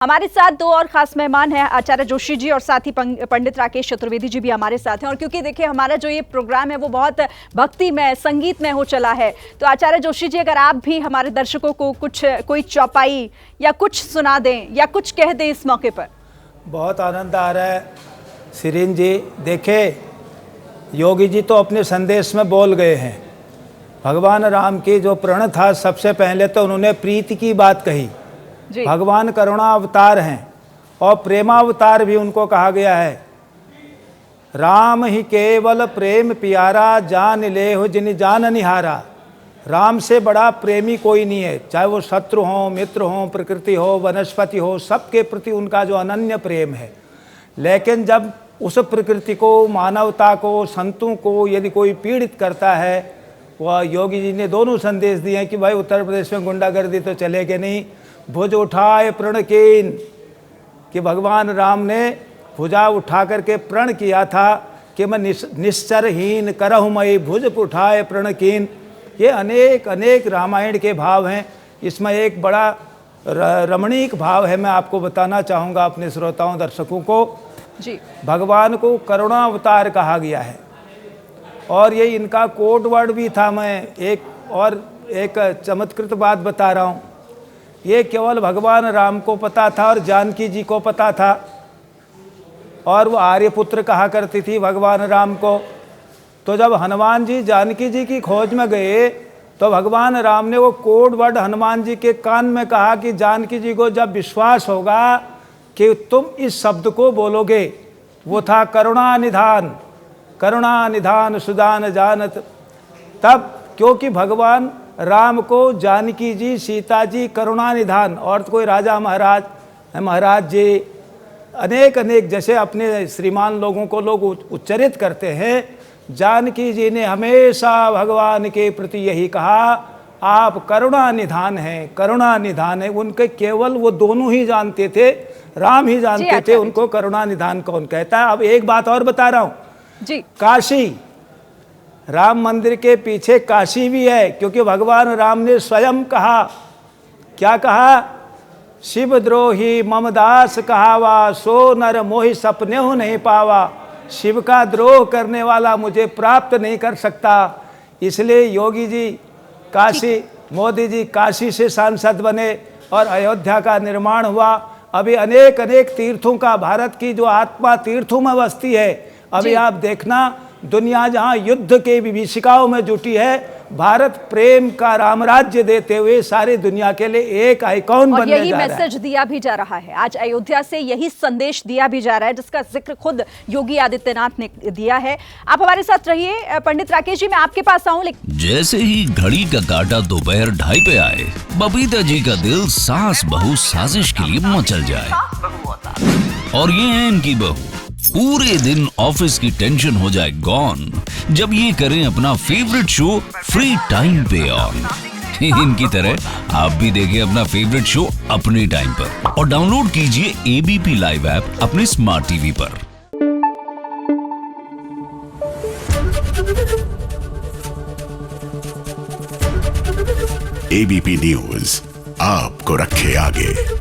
हमारे साथ दो और खास मेहमान हैं, आचार्य जोशी जी और साथ ही पंडित राकेश चतुर्वेदी जी भी हमारे साथ हैं। और क्योंकि देखिए हमारा जो ये प्रोग्राम है वो बहुत भक्तिमय संगीतमय हो चला है, तो आचार्य जोशी जी अगर आप भी हमारे दर्शकों को कोई चौपाई या कुछ सुना दें या कुछ कह दें इस मौके पर। बहुत आनंद आ रहा है शिरीन जी। देखे योगी जी तो अपने संदेश में बोल गए हैं, भगवान राम की जो प्रण था सबसे पहले तो उन्होंने प्रीति की बात कही। भगवान करुणा अवतार हैं और प्रेमावतार भी उनको कहा गया है। राम ही केवल प्रेम प्यारा, जान ले हो जिन जान निहारा। राम से बड़ा प्रेमी कोई नहीं है, चाहे वो शत्रु हो, मित्र हो, प्रकृति हो, वनस्पति हो, सबके प्रति उनका जो अनन्य प्रेम है। लेकिन जब उस प्रकृति को, मानवता को, संतों को यदि कोई पीड़ित करता है, वह योगी जी ने दोनों संदेश दिए हैं कि भाई उत्तर प्रदेश में गुंडागर्दी तो चलेगी नहीं। भुज उठाए प्रण कीन, कि भगवान राम ने भुजा उठा करके प्रण किया था कि मैं निश्चरहीन करहु मई भुज उठाए प्रण कीन। ये अनेक अनेक रामायण के भाव हैं। इसमें एक बड़ा रमणीक भाव है, मैं आपको बताना चाहूँगा अपने श्रोताओं दर्शकों को जी। भगवान को करुणा अवतार कहा गया है और ये इनका कोड वर्ड भी था। मैं एक चमत्कृत बात बता रहा हूँ। ये केवल भगवान राम को पता था और जानकी जी को पता था, और वो आर्यपुत्र कहा करती थी भगवान राम को। तो जब हनुमान जी जानकी जी की खोज में गए तो भगवान राम ने वो कोड वर्ड हनुमान जी के कान में कहा कि जानकी जी को जब विश्वास होगा कि तुम इस शब्द को बोलोगे, वो था करुणा निधान। करुणा निधान सुदान जानत। तब क्योंकि भगवान राम को जानकी जी, सीता जी करुणा निधान, और तो कोई राजा महाराज जी अनेक अनेक जैसे अपने श्रीमान लोगों को लोग उच्चरित करते हैं। जानकी जी ने हमेशा भगवान के प्रति यही कहा, आप करुणा निधान हैं, करुणा निधान है। उनके केवल वो दोनों ही जानते थे, राम ही जानते थे उनको करुणा निधान कौन कहता है। अब एक बात और बता रहा हूँ जी। काशी, राम मंदिर के पीछे काशी भी है, क्योंकि भगवान राम ने स्वयं कहा, क्या कहा? शिव द्रोही ममदास कहावा, सो नर मोहि सपने हो नहीं पावा। शिव का द्रोह करने वाला मुझे प्राप्त नहीं कर सकता। इसलिए योगी जी काशी, मोदी जी काशी से सांसद बने और अयोध्या का निर्माण हुआ। अभी अनेक अनेक तीर्थों का, भारत की जो आत्मा तीर्थों में बसती है। अभी आप देखना, दुनिया जहां युद्ध के विभीषिकाओं में जुटी है, भारत प्रेम का रामराज्य देते हुए सारी दुनिया के लिए एक आइकॉन बनने जा रहा है। यही मैसेज दिया भी जा रहा है। आज अयोध्या से यही संदेश दिया भी जा रहा है, जिसका जिक्र खुद योगी आदित्यनाथ ने दिया है। आप हमारे साथ रहिए। पंडित राकेश जी, मैं आपके पास आऊं। जैसे ही घड़ी का काटा दोपहर 2:30 पे आए, बबीता जी का दिल सास बहू साजिश के लिए मचल जाए। और ये है इनकी बहू, पूरे दिन ऑफिस की टेंशन हो जाए गॉन जब ये करें अपना फेवरेट शो फ्री टाइम पे ऑन। इनकी तरह आप भी देखें अपना फेवरेट शो अपने टाइम पर और डाउनलोड कीजिए एबीपी लाइव ऐप अपने स्मार्ट टीवी पर। एबीपी न्यूज आपको रखे आगे।